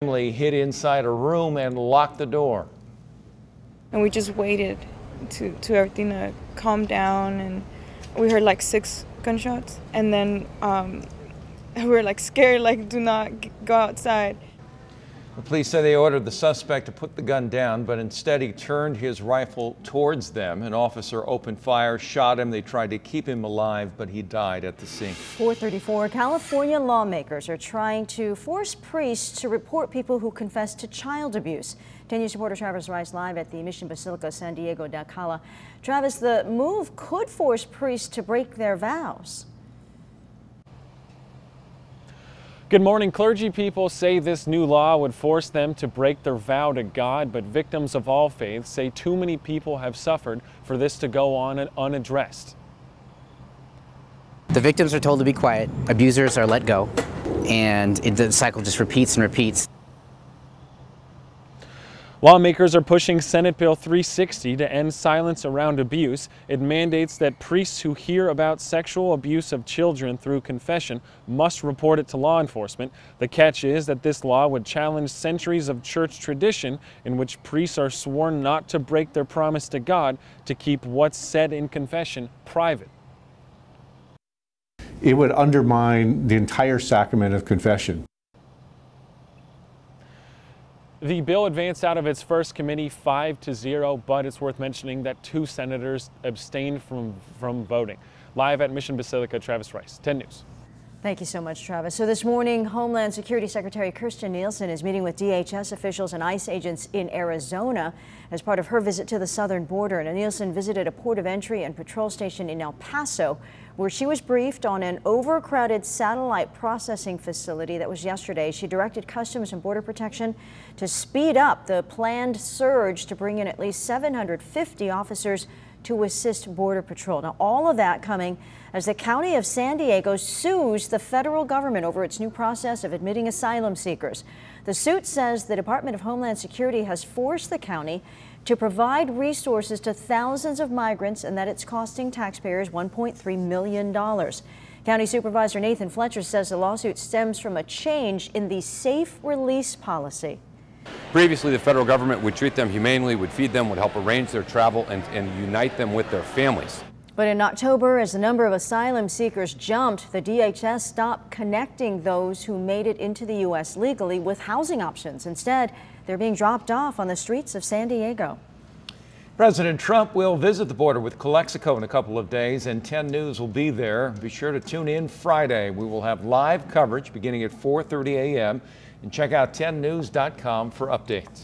Family hid inside a room and locked the door. And we just waited to everything to calm down, and we heard like 6 gunshots, and then we were like scared, like do not go outside. The police say they ordered the suspect to put the gun down, but instead he turned his rifle towards them. An officer opened fire, shot him. They tried to keep him alive, but he died at the scene. 4:34, California lawmakers are trying to force priests to report people who confess to child abuse. 10 News reporter Travis Rice live at the Mission Basilica San Diego da Cala. Travis, the move could force priests to break their vows. Good morning. Clergy people say this new law would force them to break their vow to God, but victims of all faiths say too many people have suffered for this to go on unaddressed. The victims are told to be quiet, abusers are let go, and the cycle just repeats and repeats. Lawmakers are pushing Senate Bill 360 to end silence around abuse. It mandates that priests who hear about sexual abuse of children through confession must report it to law enforcement. The catch is that this law would challenge centuries of church tradition in which priests are sworn not to break their promise to God to keep what's said in confession private. It would undermine the entire sacrament of confession. The bill advanced out of its first committee 5-0, but it's worth mentioning that 2 senators abstained from voting. Live at Mission Basilica, Travis Rice, 10 News. Thank you so much, Travis. So this morning, Homeland Security Secretary Kirstjen Nielsen is meeting with DHS officials and ICE agents in Arizona as part of her visit to the southern border. And Nielsen visited a port of entry and patrol station in El Paso, where she was briefed on an overcrowded satellite processing facility that was yesterday. She directed Customs and Border Protection to speed up the planned surge to bring in at least 750 officers to assist Border Patrol. Now, all of that coming as the County of San Diego sues the federal government over its new process of admitting asylum seekers. The suit says the Department of Homeland Security has forced the county to provide resources to thousands of migrants and that it's costing taxpayers $1.3 million. County Supervisor Nathan Fletcher says the lawsuit stems from a change in the safe release policy. Previously, the federal government would treat them humanely, would feed them, would help arrange their travel and unite them with their families. But in October, as the number of asylum seekers jumped, the DHS stopped connecting those who made it into the U.S. legally with housing options. Instead, they're being dropped off on the streets of San Diego. President Trump will visit the border with Calexico in a couple of days, and 10 News will be there. Be sure to tune in Friday. We will have live coverage beginning at 4:30 a.m. and check out 10news.com for updates.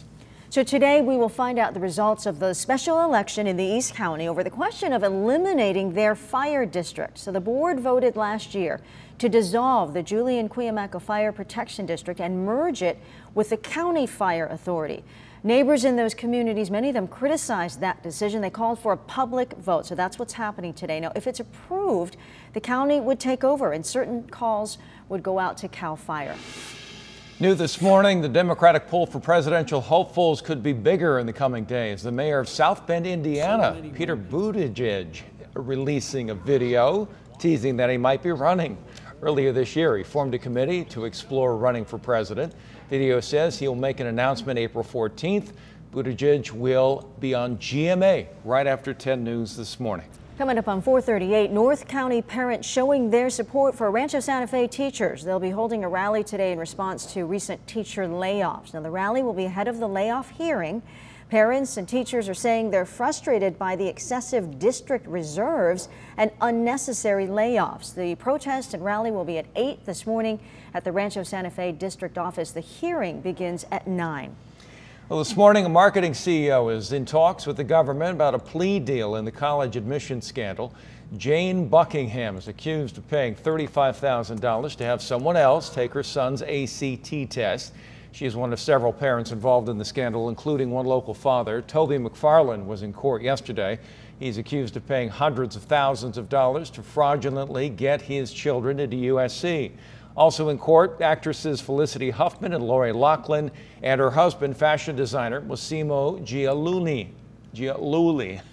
So today we will find out the results of the special election in the East County over the question of eliminating their fire district. So the board voted last year to dissolve the Julian Cuyamaca Fire Protection District and merge it with the County Fire Authority. Neighbors in those communities, many of them criticized that decision. They called for a public vote. So that's what's happening today. Now, if it's approved, the county would take over and certain calls would go out to CAL FIRE. New this morning, the Democratic poll for presidential hopefuls could be bigger in the coming days. The mayor of South Bend, Indiana, Peter Buttigieg, releasing a video teasing that he might be running. Earlier this year, he formed a committee to explore running for president. Video says he'll make an announcement April 14th. Buttigieg will be on GMA right after 10 News this morning. Coming up on 4:38, North County parents showing their support for Rancho Santa Fe teachers. They'll be holding a rally today in response to recent teacher layoffs. Now, the rally will be ahead of the layoff hearing. Parents and teachers are saying they're frustrated by the excessive district reserves and unnecessary layoffs. The protest and rally will be at 8 this morning at the Rancho Santa Fe district office. The hearing begins at 9. Well, this morning, a marketing CEO is in talks with the government about a plea deal in the college admission scandal. Jane Buckingham is accused of paying $35,000 to have someone else take her son's ACT test. She is one of several parents involved in the scandal, including one local father. Toby McFarland was in court yesterday. He's accused of paying hundreds of thousands of dollars to fraudulently get his children into USC. Also in court, actresses Felicity Huffman and Lori Loughlin and her husband, fashion designer Massimo Gialuli.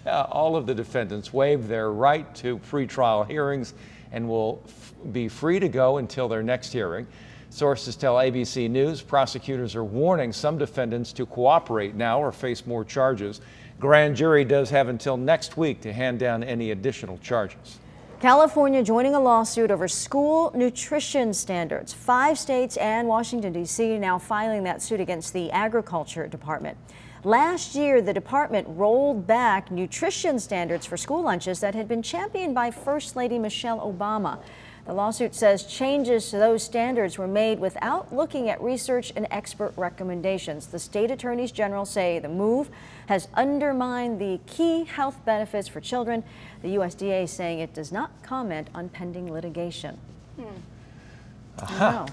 All of the defendants waived their right to pretrial hearings and will be free to go until their next hearing. Sources tell ABC News prosecutors are warning some defendants to cooperate now or face more charges. Grand jury does have until next week to hand down any additional charges. California joining a lawsuit over school nutrition standards. 5 states and Washington, D.C. now filing that suit against the Agriculture Department. Last year, the department rolled back nutrition standards for school lunches that had been championed by First Lady Michelle Obama. The lawsuit says changes to those standards were made without looking at research and expert recommendations. The state attorneys general say the move has undermined the key health benefits for children. The USDA saying it does not comment on pending litigation. Well,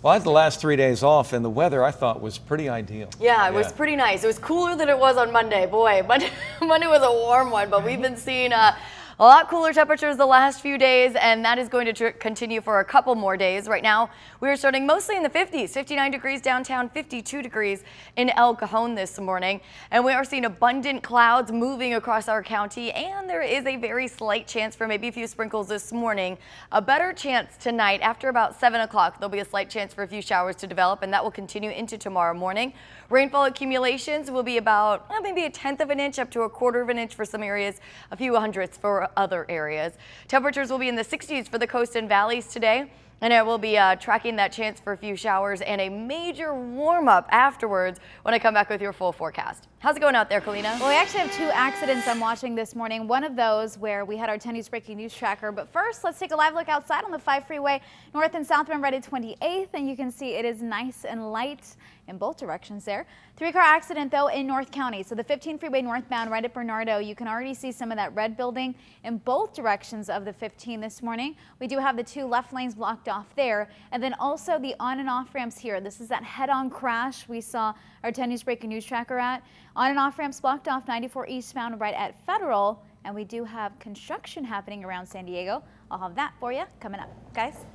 I had the last 3 days off, and the weather I thought was pretty ideal. Yeah, it was pretty nice. It was cooler than it was on Monday. Boy, Monday was a warm one, but we've been seeing a lot cooler temperatures the last few days, and that is going to continue for a couple more days. Right now, we are starting mostly in the 50s, 59 degrees downtown, 52 degrees in El Cajon this morning. And we are seeing abundant clouds moving across our county, and there is a very slight chance for maybe a few sprinkles this morning. A better chance tonight after about 7 o'clock. There'll be a slight chance for a few showers to develop, and that will continue into tomorrow morning. Rainfall accumulations will be about maybe 1/10 of an inch up to 1/4 of an inch for some areas, a few hundredths for other areas. Temperatures will be in the 60s for the coast and valleys today. And I will be tracking that chance for a few showers and a major warm-up afterwards when I come back with your full forecast. How's it going out there, Kalina? Well, we actually have 2 accidents I'm watching this morning. One of those where we had our 10 News breaking news tracker. But first, let's take a live look outside on the 5 freeway, north and southbound right at 28th. And you can see it is nice and light in both directions there. 3-car accident, though, in North County. So the 15 freeway northbound right at Bernardo, you can already see some of that red building in both directions of the 15 this morning. We do have the 2 left lanes blocked off there. And then also the on and off ramps here. This is that head-on crash we saw our 10 News breaking news tracker at. On and off ramps blocked off 94 eastbound right at Federal. And we do have construction happening around San Diego. I'll have that for you coming up, guys.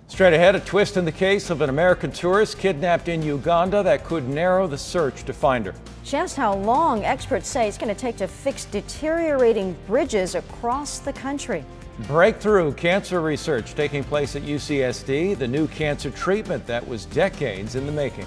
Straight ahead, a twist in the case of an American tourist kidnapped in Uganda that could narrow the search to find her. Just how long experts say it's going to take to fix deteriorating bridges across the country. Breakthrough cancer research taking place at UCSD, the new cancer treatment that was decades in the making.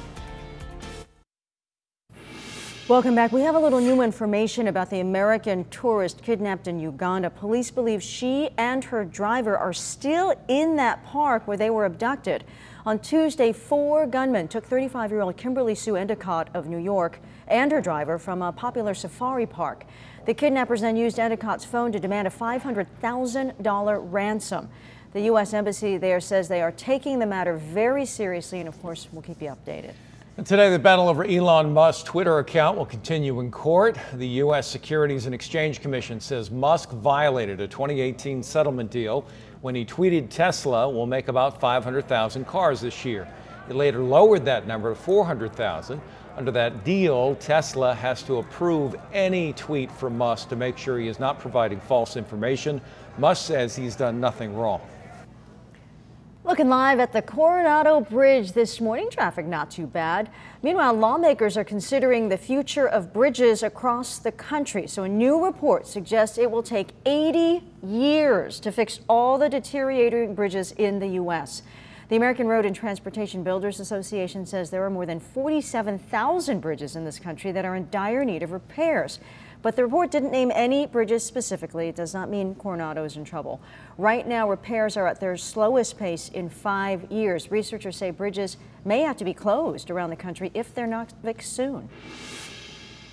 Welcome back. We have a little new information about the American tourist kidnapped in Uganda. Police believe she and her driver are still in that park where they were abducted. On Tuesday, 4 gunmen took 35-year-old Kimberly Sue Endicott of New York and her driver from a popular safari park. The kidnappers then used Endicott's phone to demand a $500,000 ransom. The U.S. Embassy there says they are taking the matter very seriously, and of course, we'll keep you updated. And today, the battle over Elon Musk's Twitter account will continue in court. The U.S. Securities and Exchange Commission says Musk violated a 2018 settlement deal when he tweeted Tesla will make about 500,000 cars this year. He later lowered that number to 400,000. Under that deal, Tesla has to approve any tweet from Musk to make sure he is not providing false information. Musk says he's done nothing wrong. Looking live at the Coronado Bridge this morning, traffic not too bad. Meanwhile, lawmakers are considering the future of bridges across the country. So a new report suggests it will take 80 years to fix all the deteriorating bridges in the U.S. The American Road and Transportation Builders Association says there are more than 47,000 bridges in this country that are in dire need of repairs. But the report didn't name any bridges specifically. It does not mean Coronado is in trouble. Right now, repairs are at their slowest pace in 5 years. Researchers say bridges may have to be closed around the country if they're not fixed soon.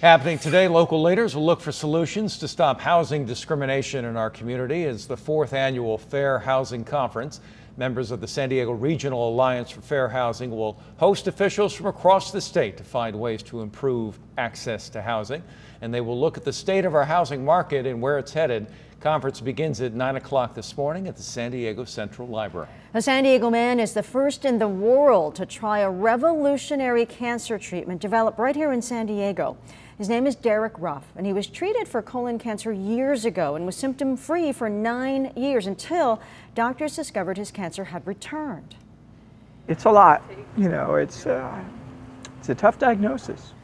Happening today, local leaders will look for solutions to stop housing discrimination in our community. It's the 4th annual Fair Housing Conference. Members of the San Diego Regional Alliance for Fair Housing will host officials from across the state to find ways to improve access to housing. And they will look at the state of our housing market and where it's headed. Conference begins at 9 o'clock this morning at the San Diego Central Library. A San Diego man is the first in the world to try a revolutionary cancer treatment developed right here in San Diego. His name is Derek Ruff, and he was treated for colon cancer years ago and was symptom-free for 9 years until doctors discovered his cancer had returned. It's a lot, you know, it's a tough diagnosis.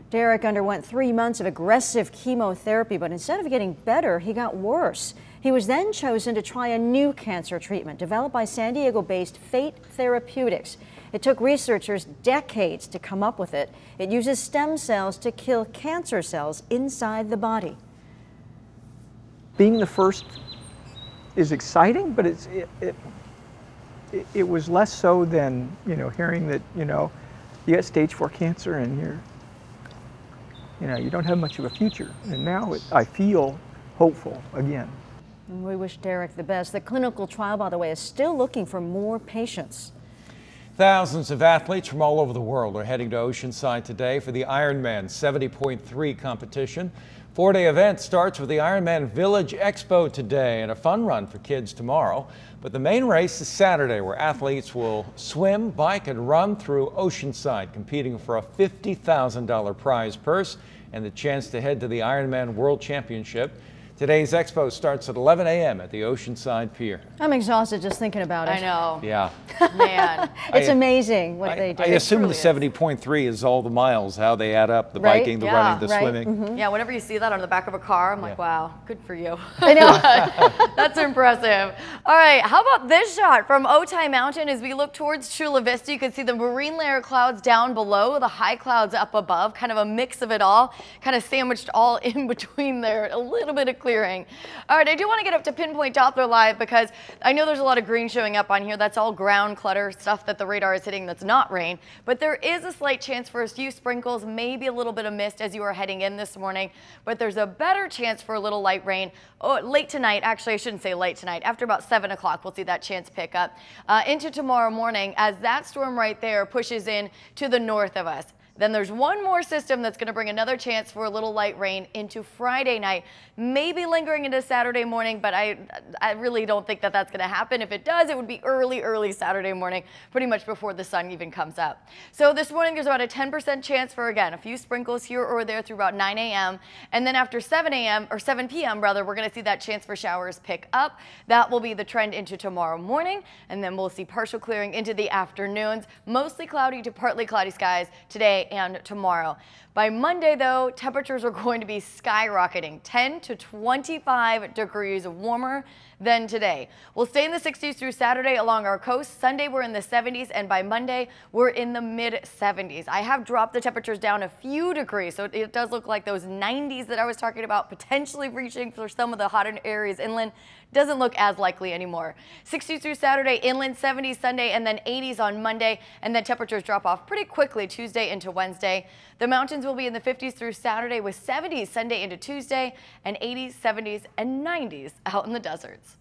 Derek underwent 3 months of aggressive chemotherapy, but instead of getting better, he got worse. He was then chosen to try a new cancer treatment developed by San Diego-based Fate Therapeutics. It took researchers decades to come up with it. It uses stem cells to kill cancer cells inside the body. Being the first is exciting, but it was less so than, you know, hearing that, you know, you got stage 4 cancer and you don't have much of a future. And now I feel hopeful again. We wish Derek the best. The clinical trial, by the way, is still looking for more patients. Thousands of athletes from all over the world are heading to Oceanside today for the Ironman 70.3 competition. 4-day event starts with the Ironman Village Expo today and a fun run for kids tomorrow. But the main race is Saturday, where athletes will swim, bike, and run through Oceanside, competing for a $50,000 prize purse and the chance to head to the Ironman World Championship. Today's expo starts at 11 a.m. at the Oceanside Pier. I'm exhausted just thinking about it. I know. Yeah. Man. It's amazing what they do. I assume the 70.3 is all the miles, how they add up, the biking, the running, the swimming. Mm-hmm. Yeah, whenever you see that on the back of a car, I'm like, wow, good for you. I know. That's impressive. All right, how about this shot from Otay Mountain as we look towards Chula Vista? You can see the marine layer clouds down below, the high clouds up above, kind of a mix of it all, kind of sandwiched all in between there, a little bit of clearing. All right, I do want to get up to Pinpoint Doppler Live because I know there's a lot of green showing up on here. That's all ground clutter, stuff that the radar is hitting that's not rain. But there is a slight chance for a few sprinkles, maybe a little bit of mist as you are heading in this morning. But there's a better chance for a little light rain late tonight. Actually, I shouldn't say late tonight. After about 7 o'clock, we'll see that chance pick up into tomorrow morning as that storm right there pushes in to the north of us. Then there's one more system that's going to bring another chance for a little light rain into Friday night, maybe lingering into Saturday morning, but I really don't think that that's going to happen. If it does, it would be early Saturday morning, pretty much before the sun even comes up. So this morning there's about a 10% chance for, again, a few sprinkles here or there through about 9 a.m. And then after 7 a.m. or 7 p.m. rather, we're going to see that chance for showers pick up. That will be the trend into tomorrow morning, and then we'll see partial clearing into the afternoons. Mostly cloudy to partly cloudy skies today and tomorrow. By Monday, though, temperatures are going to be skyrocketing, 10 to 25 degrees warmer than today. We'll stay in the 60s through Saturday along our coast. Sunday, we're in the 70s, and by Monday, we're in the mid-70s. I have dropped the temperatures down a few degrees, so it does look like those 90s that I was talking about potentially reaching for some of the hotter areas inland doesn't look as likely anymore. 60s through Saturday, inland 70s Sunday, and then 80s on Monday, and then temperatures drop off pretty quickly Tuesday into Wednesday. The mountains will be in the 50s through Saturday with 70s Sunday into Tuesday, and 80s, 70s, and 90s out in the deserts.